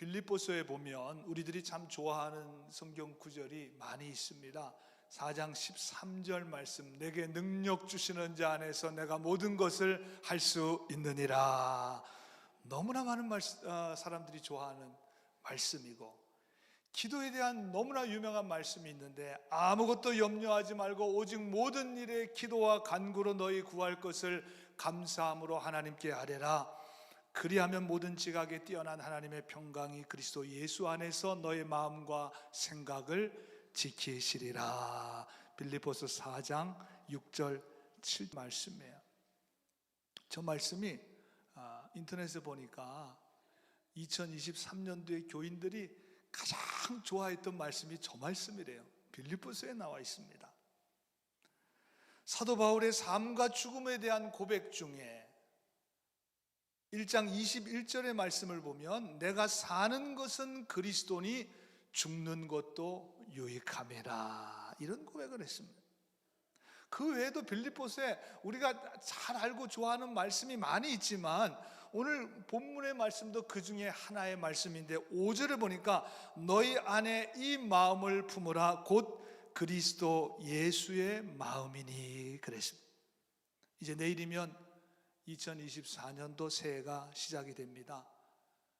빌립보서에 보면 우리들이 참 좋아하는 성경 구절이 많이 있습니다. 4장 13절 말씀, 내게 능력 주시는 자 안에서 내가 모든 것을 할 수 있느니라. 너무나 많은 사람들이 좋아하는 말씀이고, 기도에 대한 너무나 유명한 말씀이 있는데, 아무것도 염려하지 말고 오직 모든 일에 기도와 간구로 너희 구할 것을 감사함으로 하나님께 아뢰라. 그리하면 모든 지각에 뛰어난 하나님의 평강이 그리스도 예수 안에서 너의 마음과 생각을 지키시리라. 빌립보서 4장 6절 7 말씀이에요. 저 말씀이 인터넷에 보니까 2023년도에 교인들이 가장 좋아했던 말씀이 저 말씀이래요. 빌립보서에 나와 있습니다. 사도 바울의 삶과 죽음에 대한 고백 중에 1장 21절의 말씀을 보면, 내가 사는 것은 그리스도니 죽는 것도 유익함이라, 이런 고백을 했습니다. 그 외에도 빌립보서에 우리가 잘 알고 좋아하는 말씀이 많이 있지만, 오늘 본문의 말씀도 그 중에 하나의 말씀인데 5절을 보니까 너희 안에 이 마음을 품으라 곧 그리스도 예수의 마음이니 그랬습니다. 이제 내일이면 2024년도 새해가 시작이 됩니다.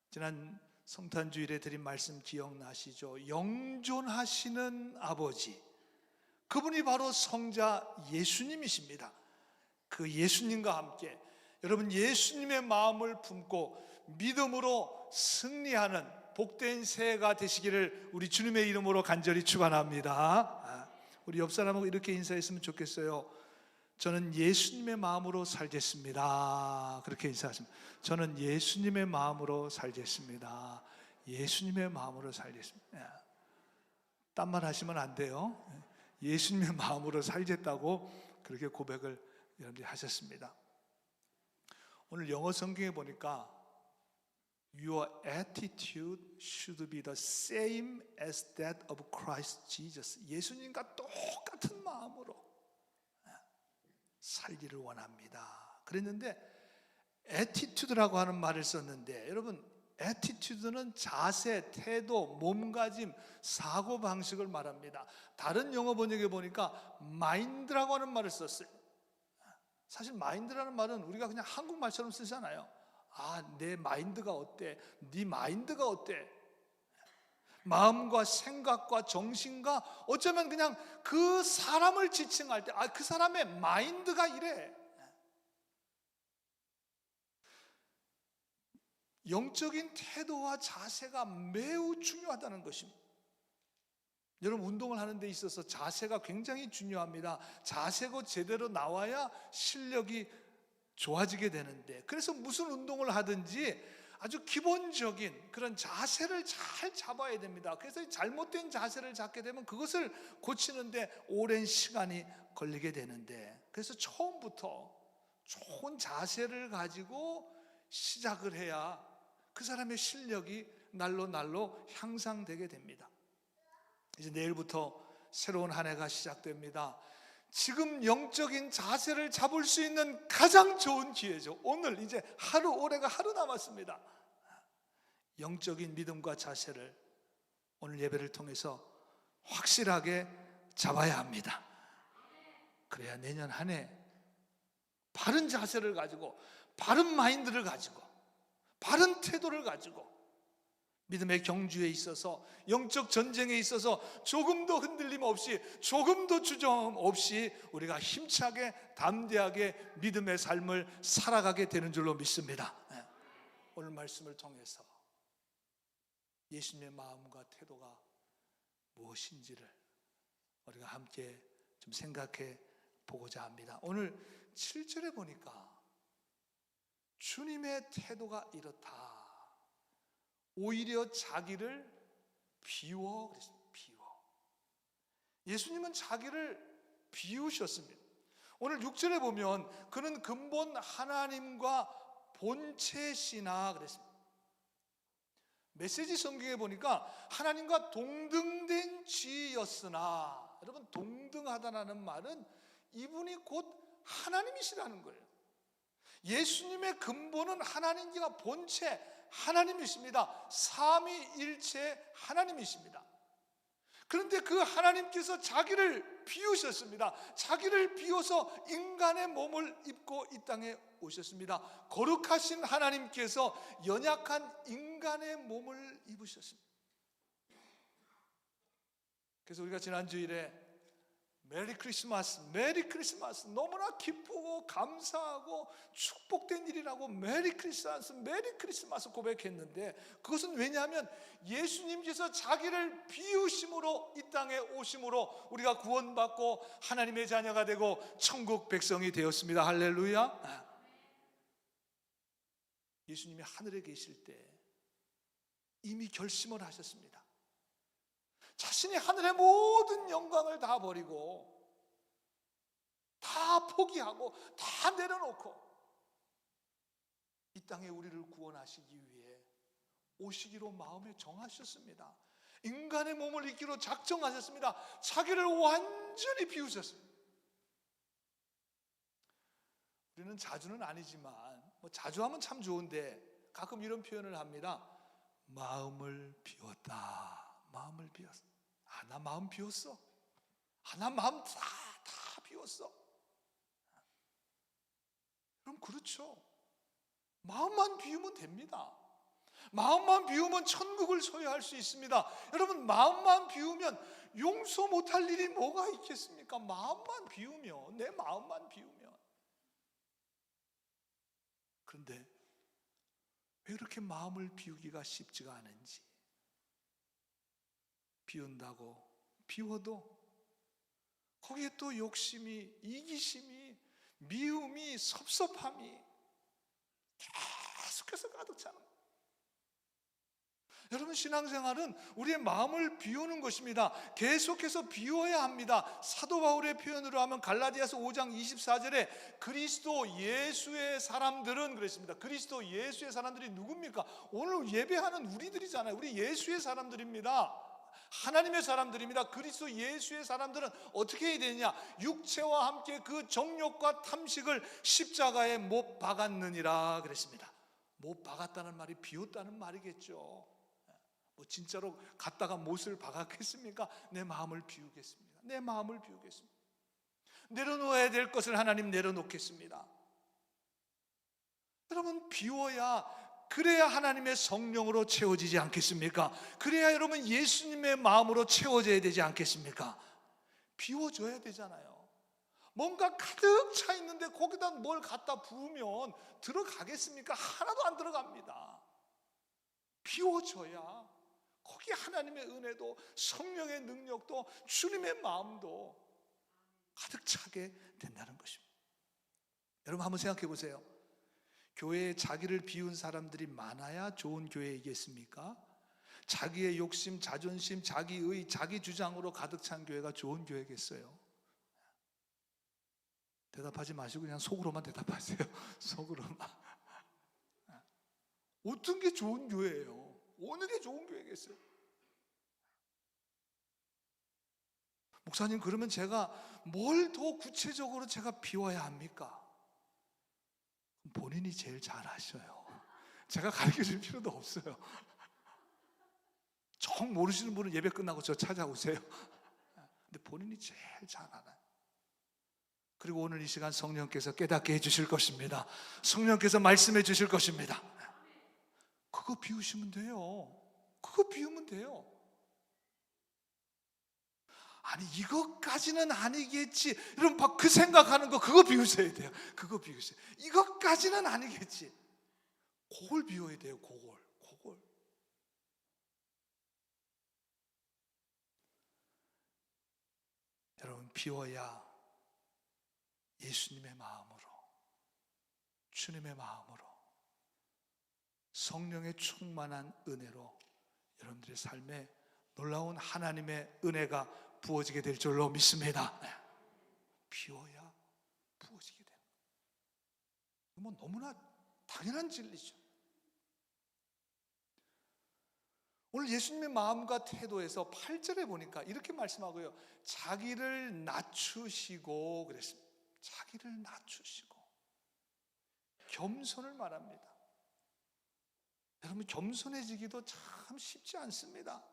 지난 성탄주일에 드린 말씀 기억나시죠? 영존하시는 아버지, 그분이 바로 성자 예수님이십니다. 그 예수님과 함께 여러분 예수님의 마음을 품고 믿음으로 승리하는 복된 새해가 되시기를 우리 주님의 이름으로 간절히 축원합니다. 우리 옆 사람하고 이렇게 인사했으면 좋겠어요. 저는 예수님의 마음으로 살겠습니다. 그렇게 인사하십니다. 저는 예수님의 마음으로 살겠습니다. 예수님의 마음으로 살겠습니다. 딴 말 하시면 안 돼요. 예수님의 마음으로 살겠다고 그렇게 고백을 여러분들이 하셨습니다. 오늘 영어 성경에 보니까 Your attitude should be the same as that of Christ Jesus. 예수님과 똑같은 마음으로 살기를 원합니다. 그랬는데 attitude라고 하는 말을 썼는데, 여러분 attitude는 자세, 태도, 몸가짐, 사고방식을 말합니다. 다른 영어 번역에 보니까 mind라고 하는 말을 썼어요. 사실 mind라는 말은 우리가 그냥 한국말처럼 쓰잖아요. 내 마인드가 어때? 네 마인드가 어때? 마음과 생각과 정신과 어쩌면 그냥 그 사람을 지칭할 때 그 사람의 마인드가 이래. 영적인 태도와 자세가 매우 중요하다는 것입니다. 여러분 운동을 하는 데 있어서 자세가 굉장히 중요합니다. 자세가 제대로 나와야 실력이 좋아지게 되는데, 그래서 무슨 운동을 하든지 아주 기본적인 그런 자세를 잘 잡아야 됩니다. 그래서 잘못된 자세를 잡게 되면 그것을 고치는데 오랜 시간이 걸리게 되는데, 그래서 처음부터 좋은 자세를 가지고 시작을 해야 그 사람의 실력이 날로 향상되게 됩니다. 이제 내일부터 새로운 한 해가 시작됩니다. 지금 영적인 자세를 잡을 수 있는 가장 좋은 기회죠. 오늘 이제 올해가 하루 남았습니다. 영적인 믿음과 자세를 오늘 예배를 통해서 확실하게 잡아야 합니다. 그래야 내년 한 해 바른 자세를 가지고, 바른 마인드를 가지고, 바른 태도를 가지고 믿음의 경주에 있어서, 영적 전쟁에 있어서 조금도 흔들림 없이, 조금도 주저함 없이 우리가 힘차게 담대하게 믿음의 삶을 살아가게 되는 줄로 믿습니다. 오늘 말씀을 통해서 예수님의 마음과 태도가 무엇인지를 우리가 함께 좀 생각해 보고자 합니다. 오늘 7절에 보니까 주님의 태도가 이렇다. 오히려 자기를 비워 그랬습니다. 비워. 예수님은 자기를 비우셨습니다. 오늘 6절에 보면 그는 근본 하나님과 본체시나 그랬습니다. 메시지 성경에 보니까 하나님과 동등된 지였으나, 여러분 동등하다는 말은 이분이 곧 하나님이시라는 거예요. 예수님의 근본은 하나님과 본체, 하나님이십니다. 삼위일체 하나님이십니다. 그런데 그 하나님께서 자기를 비우셨습니다. 자기를 비워서 인간의 몸을 입고 이 땅에 오셨습니다. 거룩하신 하나님께서 연약한 인간의 몸을 입으셨습니다. 그래서 우리가 지난주일에 메리 크리스마스, 메리 크리스마스, 너무나 기쁘고 감사하고 축복된 일이라고 메리 크리스마스, 메리 크리스마스 고백했는데, 그것은 왜냐하면 예수님께서 자기를 비우심으로 이 땅에 오심으로 우리가 구원받고 하나님의 자녀가 되고 천국 백성이 되었습니다. 할렐루야. 예수님이 하늘에 계실 때 이미 결심을 하셨습니다. 자신이 하늘의 모든 영광을 다 버리고 다 포기하고 다 내려놓고 이 땅에 우리를 구원하시기 위해 오시기로 마음에 정하셨습니다. 인간의 몸을 입기로 작정하셨습니다. 자기를 완전히 비우셨습니다. 우리는 자주는 아니지만 자주 하면 참 좋은데 가끔 이런 표현을 합니다. 마음을 비웠다. 마음을 비웠어. 나 마음 비웠어. 나 마음 다 비웠어. 그럼 그렇죠. 마음만 비우면 됩니다. 마음만 비우면 천국을 소유할 수 있습니다. 여러분, 마음만 비우면 용서 못할 일이 뭐가 있겠습니까? 마음만 비우면, 내 마음만 비우면. 그런데 왜 이렇게 마음을 비우기가 쉽지가 않은지, 비운다고 비워도 거기에 또 욕심이, 이기심이, 미움이, 섭섭함이 계속해서 가득 차는 거예요. 여러분, 신앙생활은 우리의 마음을 비우는 것입니다. 계속해서 비워야 합니다. 사도 바울의 표현으로 하면 갈라디아서 5장 24절에 그리스도 예수의 사람들은 그랬습니다. 그리스도 예수의 사람들이 누굽니까? 오늘 예배하는 우리들이잖아요. 우리 예수의 사람들입니다. 하나님의 사람들입니다. 그리스도 예수의 사람들은 어떻게 해야 되느냐? 육체와 함께 그 정욕과 탐식을 십자가에 못 박았느니라 그랬습니다. 못 박았다는 말이 비웠다는 말이겠죠. 진짜로 갔다가 못을 박았겠습니까? 내 마음을 비우겠습니다. 내 마음을 비우겠습니다. 내려놓아야 될 것을 하나님 내려놓겠습니다. 여러분, 비워야, 그래야 하나님의 성령으로 채워지지 않겠습니까? 그래야 여러분 예수님의 마음으로 채워져야 되지 않겠습니까? 비워줘야 되잖아요. 뭔가 가득 차 있는데 거기다 뭘 갖다 부으면 들어가겠습니까? 하나도 안 들어갑니다. 비워줘야 거기 하나님의 은혜도, 성령의 능력도, 주님의 마음도 가득 차게 된다는 것입니다. 여러분, 한번 생각해 보세요. 교회에 자기를 비운 사람들이 많아야 좋은 교회이겠습니까? 자기의 욕심, 자존심, 자기의, 자기 주장으로 가득 찬 교회가 좋은 교회겠어요? 대답하지 마시고 그냥 속으로만 대답하세요. 속으로만. 어떤 게 좋은 교회예요? 어느 게 좋은 교회겠어요? 목사님, 그러면 제가 뭘 더 구체적으로 제가 비워야 합니까? 본인이 제일 잘 아셔요. 제가 가르쳐 줄 필요도 없어요. 정 모르시는 분은 예배 끝나고 저 찾아오세요. 근데 본인이 제일 잘 알아요. 그리고 오늘 이 시간 성령께서 깨닫게 해주실 것입니다. 성령께서 말씀해 주실 것입니다. 그거 비우시면 돼요. 그거 비우면 돼요. 아니, 이것까지는 아니겠지, 여러분, 그 생각하는 거 그거 비우셔야 돼요. 그거 비우세요. 이것까지는 아니겠지, 그걸 비워야 돼요. 그걸. 여러분, 비워야 예수님의 마음으로, 주님의 마음으로, 성령의 충만한 은혜로 여러분들의 삶에 놀라운 하나님의 은혜가 부어지게 될 줄로 믿습니다. 비워야 부어지게 됩니다. 뭐 너무나 당연한 진리죠. 오늘 예수님의 마음과 태도에서 8절에 보니까 이렇게 말씀하고요, 자기를 낮추시고 그랬습니다. 자기를 낮추시고 겸손을 말합니다. 여러분, 겸손해지기도 참 쉽지 않습니다.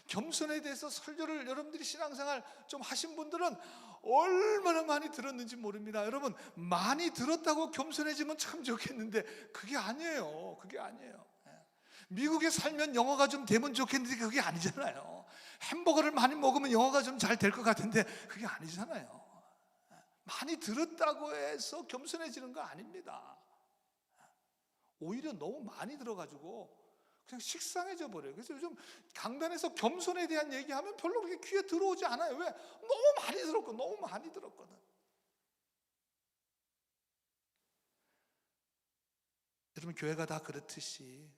겸손에 대해서 설교를 여러분들이 신앙생활 좀 하신 분들은 얼마나 많이 들었는지 모릅니다. 여러분, 많이 들었다고 겸손해지면 참 좋겠는데 그게 아니에요. 그게 아니에요. 미국에 살면 영어가 좀 되면 좋겠는데 그게 아니잖아요. 햄버거를 많이 먹으면 영어가 좀 잘 될 것 같은데 그게 아니잖아요. 많이 들었다고 해서 겸손해지는 거 아닙니다. 오히려 너무 많이 들어가지고 그냥 식상해져 버려요. 그래서 요즘 강단에서 겸손에 대한 얘기하면 별로 그렇게 귀에 들어오지 않아요. 왜? 너무 많이 들었거든. 너무 많이 들었거든. 여러분, 교회가 다 그렇듯이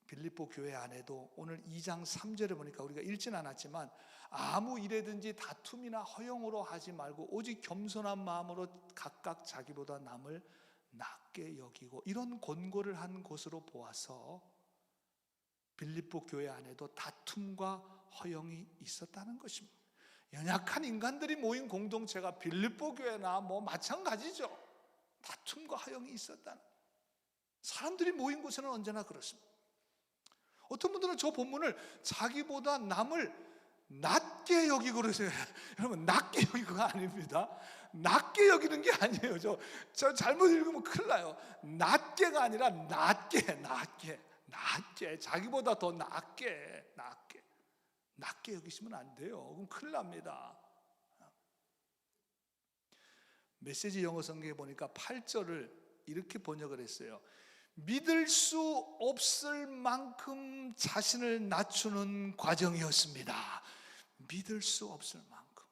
빌립보 교회 안에도 오늘 2장 3절에 보니까 우리가 읽진 않았지만 아무 일에든지 다툼이나 허용으로 하지 말고 오직 겸손한 마음으로 각각 자기보다 남을 낮게 여기고, 이런 권고를 한 것으로 보아서 빌립보 교회 안에도 다툼과 허용이 있었다는 것입니다. 연약한 인간들이 모인 공동체가 빌립보 교회나 뭐 마찬가지죠. 다툼과 허용이 있었다는, 사람들이 모인 곳에는 언제나 그렇습니다. 어떤 분들은 저 본문을 자기보다 남을 낮게 여기고 그러세요. 여러분, 낮게 여기고가 아닙니다. 낮게 여기는 게 아니에요. 저 잘못 읽으면 큰일 나요. 낮게가 아니라 낮게, 자기보다 더 낮게 여기시면 안 돼요. 그럼 큰일 납니다. 메시지 영어 성경에 보니까 8절을 이렇게 번역을 했어요. 믿을 수 없을 만큼 자신을 낮추는 과정이었습니다. 믿을 수 없을 만큼.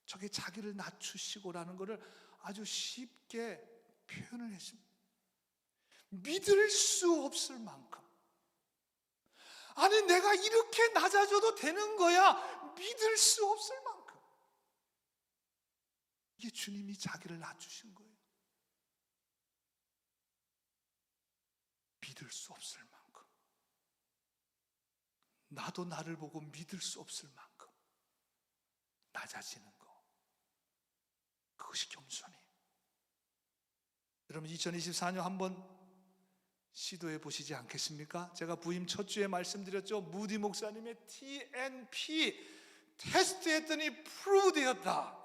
저게 자기를 낮추시고라는 것을 아주 쉽게 표현을 했습니다. 믿을 수 없을 만큼. 아니, 내가 이렇게 낮아져도 되는 거야. 믿을 수 없을 만큼. 이게 주님이 자기를 낮추신 거예요. 믿을 수 없을 만큼. 나도 나를 보고 믿을 수 없을 만큼 낮아지는 거, 그것이 겸손이에요. 여러분, 2024년 한번 시도해 보시지 않겠습니까? 제가 부임 첫 주에 말씀드렸죠. 무디 목사님의 TNP 테스트했더니 프루브되었다.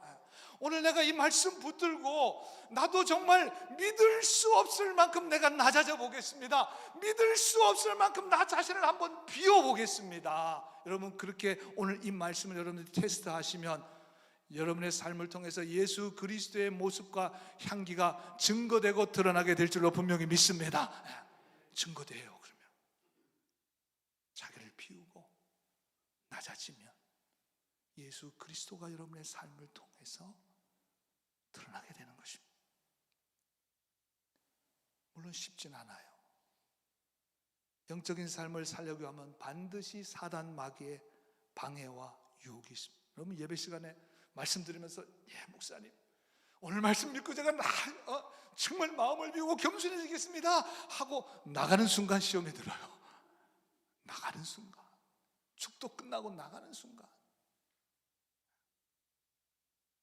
오늘 내가 이 말씀 붙들고 나도 정말 믿을 수 없을 만큼 내가 낮아져 보겠습니다. 믿을 수 없을 만큼 나 자신을 한번 비워보겠습니다. 여러분, 그렇게 오늘 이 말씀을 여러분들이 테스트하시면 여러분의 삶을 통해서 예수 그리스도의 모습과 향기가 증거되고 드러나게 될 줄로 분명히 믿습니다. 증거돼요. 그러면 자기를 비우고 낮아지면 예수 그리스도가 여러분의 삶을 통해서 드러나게 되는 것입니다. 물론 쉽진 않아요. 영적인 삶을 살려고 하면 반드시 사단 마귀의 방해와 유혹이 있습니다. 여러분, 예배 시간에 말씀드리면서 목사님 오늘 말씀 믿고 제가 정말 마음을 비우고 겸손해지겠습니다 하고 나가는 순간 시험이 들어요. 나가는 순간, 축도 끝나고 나가는 순간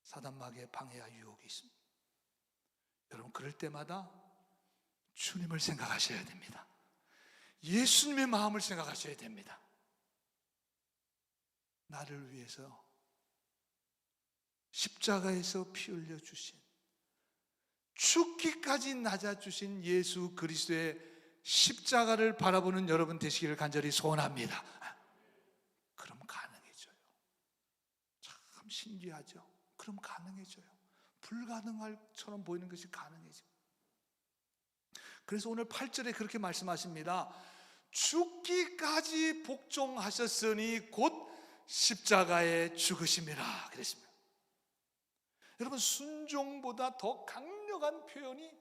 사단 마귀의 방해와 유혹이 있습니다. 여러분, 그럴 때마다 주님을 생각하셔야 됩니다. 예수님의 마음을 생각하셔야 됩니다. 나를 위해서 십자가에서 피 흘려 주신, 죽기까지 낮아주신 예수 그리스도의 십자가를 바라보는 여러분 되시기를 간절히 소원합니다. 그럼 가능해져요. 참 신기하죠. 그럼 가능해져요. 불가능할처럼 보이는 것이 가능해져요. 그래서 오늘 8절에 그렇게 말씀하십니다. 죽기까지 복종하셨으니 곧 십자가에 죽으심이라 그랬습니다. 여러분, 순종보다 더 강력한 표현이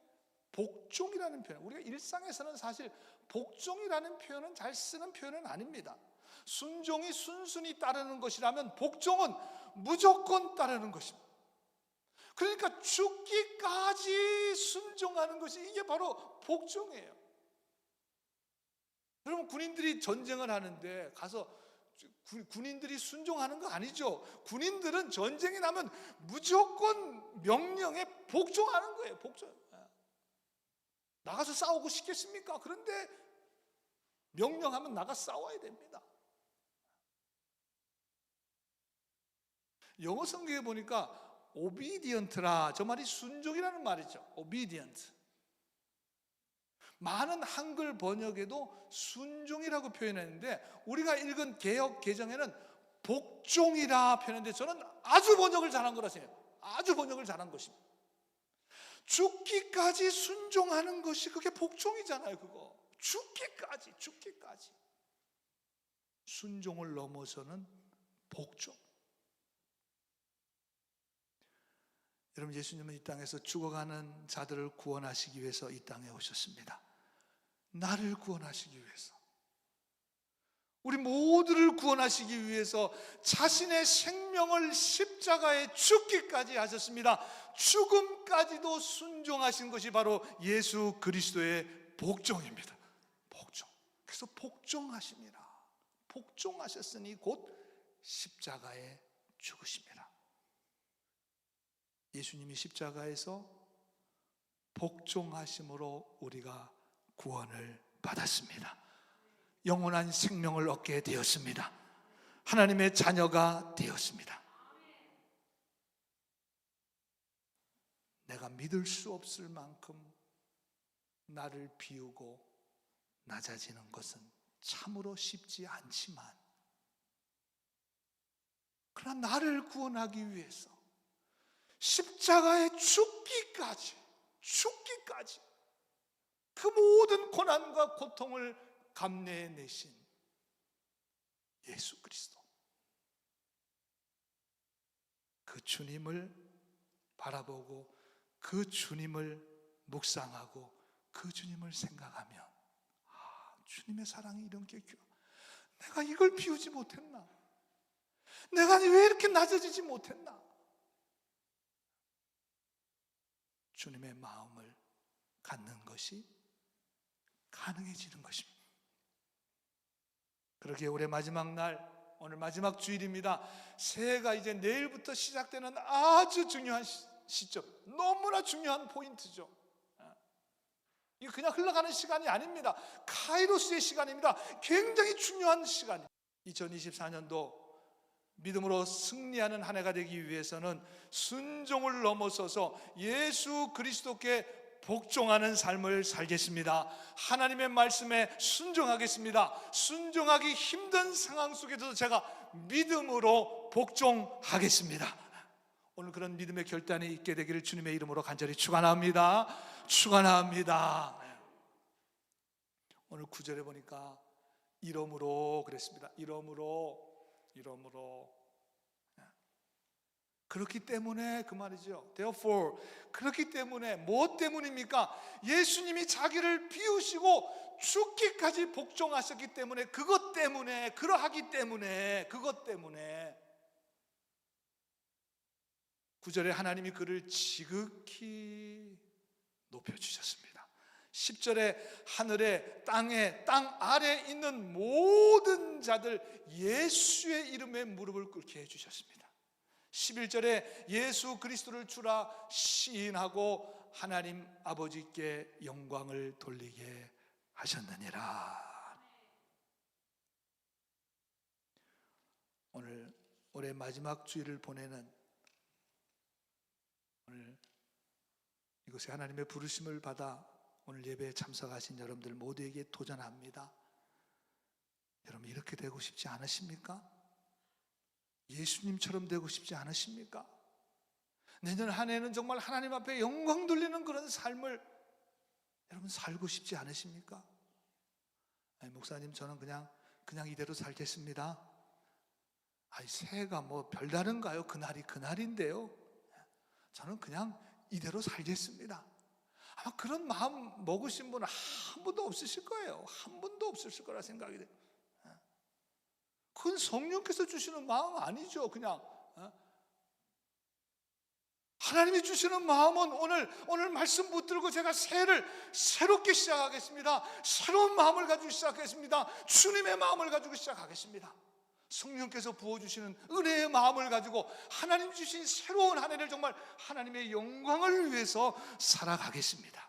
복종이라는 표현. 우리가 일상에서는 사실 복종이라는 표현은 잘 쓰는 표현은 아닙니다. 순종이 순순히 따르는 것이라면 복종은 무조건 따르는 것입니다. 그러니까 죽기까지 순종하는 것이 이게 바로 복종이에요. 여러분, 군인들이 전쟁을 하는데 가서 군인들이 순종하는 거 아니죠. 군인들은 전쟁이 나면 무조건 명령에 복종하는 거예요. 복종. 나가서 싸우고 싶겠습니까? 그런데 명령하면 나가 싸워야 됩니다. 영어 성경에 보니까 obedient라, 저 말이 순종이라는 말이죠. obedient. 많은 한글 번역에도 순종이라고 표현했는데 우리가 읽은 개역 개정에는 복종이라 표현했는데 저는 아주 번역을 잘한 거라 생각해요. 아주 번역을 잘한 것입니다. 죽기까지 순종하는 것이 그게 복종이잖아요. 그거 죽기까지 순종을 넘어서는 복종. 여러분, 예수님은 이 땅에서 죽어가는 자들을 구원하시기 위해서 이 땅에 오셨습니다. 나를 구원하시기 위해서, 우리 모두를 구원하시기 위해서 자신의 생명을 십자가에 죽기까지 하셨습니다. 죽음까지도 순종하신 것이 바로 예수 그리스도의 복종입니다. 복종. 그래서 복종하십니다. 복종하셨으니 곧 십자가에 죽으십니다. 예수님이 십자가에서 복종하심으로 우리가 구원을 받았습니다. 영원한 생명을 얻게 되었습니다. 하나님의 자녀가 되었습니다. 내가 믿을 수 없을 만큼 나를 비우고 낮아지는 것은 참으로 쉽지 않지만, 그러나 나를 구원하기 위해서 십자가에 죽기까지 그 모든 고난과 고통을 감내해내신 예수 그리스도, 그 주님을 바라보고 그 주님을 묵상하고 그 주님을 생각하면, 주님의 사랑이 이런 게 내가 이걸 비우지 못했나? 내가 왜 이렇게 낮아지지 못했나? 주님의 마음을 갖는 것이 가능해지는 것입니다. 그렇게 올해 마지막 날, 오늘 마지막 주일입니다. 새해가 이제 내일부터 시작되는 아주 중요한 시점, 너무나 중요한 포인트죠. 이거 그냥 흘러가는 시간이 아닙니다. 카이로스의 시간입니다. 굉장히 중요한 시간입니다. 2024년도 믿음으로 승리하는 한 해가 되기 위해서는 순종을 넘어서서 예수 그리스도께 복종하는 삶을 살겠습니다. 하나님의 말씀에 순종하겠습니다. 순종하기 힘든 상황 속에서도 제가 믿음으로 복종하겠습니다. 오늘 그런 믿음의 결단이 있게 되기를 주님의 이름으로 간절히 축원합니다. 축원합니다. 오늘 9절에 보니까 이러므로 그랬습니다. 이러므로 그렇기 때문에, 그 말이죠. Therefore, 그렇기 때문에, 무엇 때문입니까? 예수님이 자기를 비우시고 죽기까지 복종하셨기 때문에, 그것 때문에, 그러하기 때문에, 그것 때문에 9절에 하나님이 그를 지극히 높여주셨습니다. 10절에 하늘에 땅에 땅 아래에 있는 모든 자들 예수의 이름에 무릎을 꿇게 해주셨습니다. 11절에 예수 그리스도를 주라 시인하고 하나님 아버지께 영광을 돌리게 하셨느니라. 오늘 올해 마지막 주일을 보내는, 오늘 이곳에 하나님의 부르심을 받아 오늘 예배에 참석하신 여러분들 모두에게 도전합니다. 여러분, 이렇게 되고 싶지 않으십니까? 예수님처럼 되고 싶지 않으십니까? 내년 한 해는 정말 하나님 앞에 영광 돌리는 그런 삶을 여러분 살고 싶지 않으십니까? 아니, 목사님, 저는 그냥 이대로 살겠습니다. 아니, 새해가 뭐 별다른가요? 그날이 그날인데요. 저는 그냥 이대로 살겠습니다. 아마 그런 마음 먹으신 분은 한 분도 없으실 거예요. 한 분도 없으실 거라 생각이 돼요. 그건 성령께서 주시는 마음 아니죠. 그냥 하나님이 주시는 마음은 오늘 말씀 붙들고 제가 새해를 새롭게 시작하겠습니다. 새로운 마음을 가지고 시작하겠습니다. 주님의 마음을 가지고 시작하겠습니다. 성령께서 부어주시는 은혜의 마음을 가지고 하나님 주신 새로운 한 해를 정말 하나님의 영광을 위해서 살아가겠습니다.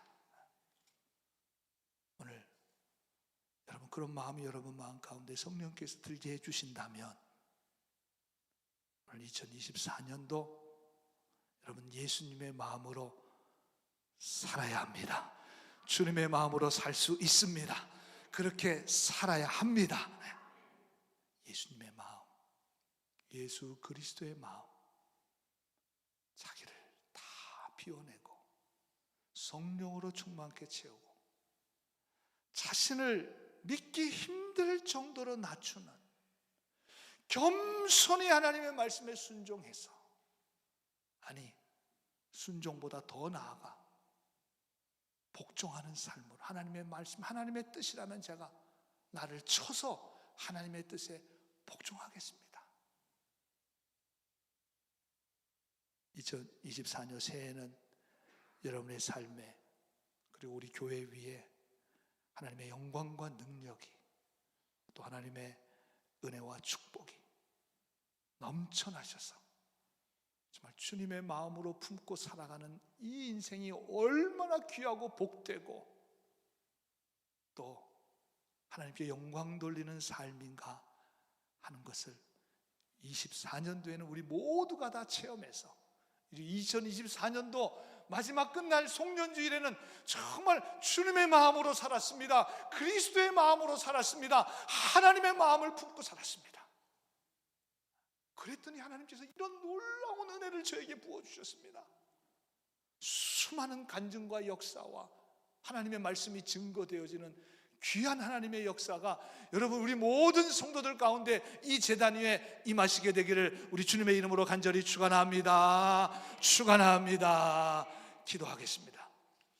오늘 여러분 그런 마음이 여러분 마음 가운데 성령께서 들게 해주신다면 오늘 2024년도 여러분 예수님의 마음으로 살아야 합니다. 주님의 마음으로 살 수 있습니다. 그렇게 살아야 합니다. 예수님의 마음, 예수 그리스도의 마음, 자기를 다 비워내고 성령으로 충만케 채우고 자신을 믿기 힘들 정도로 낮추는, 겸손히 하나님의 말씀에 순종해서, 아니 순종보다 더 나아가 복종하는 삶으로, 하나님의 말씀, 하나님의 뜻이라면 제가 나를 쳐서 하나님의 뜻에 복종하겠습니다. 2024년 새해에는 여러분의 삶에, 그리고 우리 교회 위에 하나님의 영광과 능력이, 또 하나님의 은혜와 축복이 넘쳐나셔서 정말 주님의 마음으로 품고 살아가는 이 인생이 얼마나 귀하고 복되고 또 하나님께 영광 돌리는 삶인가 하는 것을 24년도에는 우리 모두가 다 체험해서 2024년도 마지막 끝날 송년주일에는 정말 주님의 마음으로 살았습니다. 그리스도의 마음으로 살았습니다. 하나님의 마음을 품고 살았습니다. 그랬더니 하나님께서 이런 놀라운 은혜를 저에게 부어주셨습니다. 수많은 간증과 역사와 하나님의 말씀이 증거되어지는 귀한 하나님의 역사가 여러분 우리 모든 성도들 가운데 이 제단 위에 임하시게 되기를 우리 주님의 이름으로 간절히 축원합니다. 축원합니다. 기도하겠습니다.